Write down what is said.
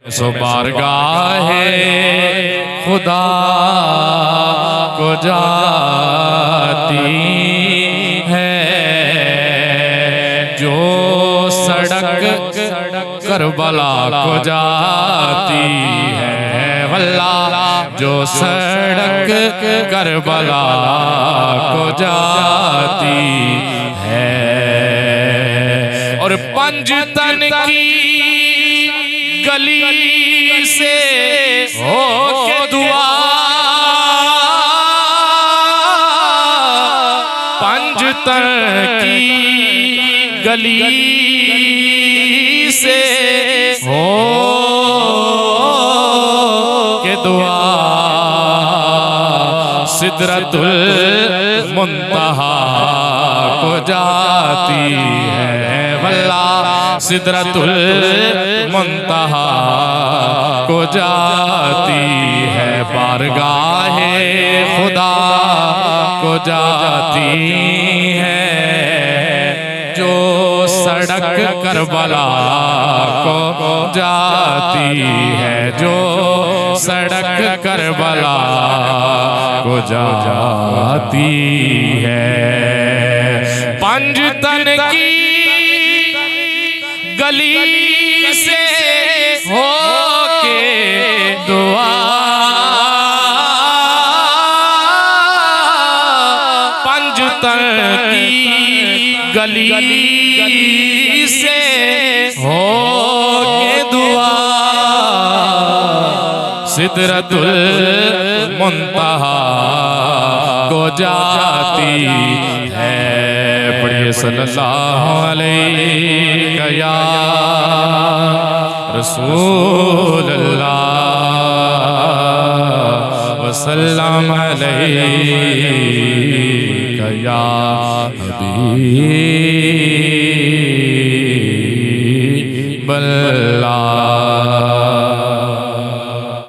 सो बारगाहे खुदा को जाती है जो सड़क करबला को जाती है, वल्लाह जो सड़क करबला को जाती है। और पंजतन की गली से हो के दुआ, पंजतन की गली से हो के दुआ, सिदरतुल मुंतहा को जाती है, वल्लाह सिदरतुल मुंतहा को जाती है। बारगाहे खुदा को जाती है जो सड़क करबला को जाती है, जो सड़क करबला को जाती है। पंजतन की गली से हो के दुआ, पंजतन की गली से हो के दुआ, सिदरतुल मुंतहा को जाती है। पढ़िए सल्लल्लाहु अलैहि या रसूल अल्लाह वसल्लम अलैहि या हबीब अल्लाह।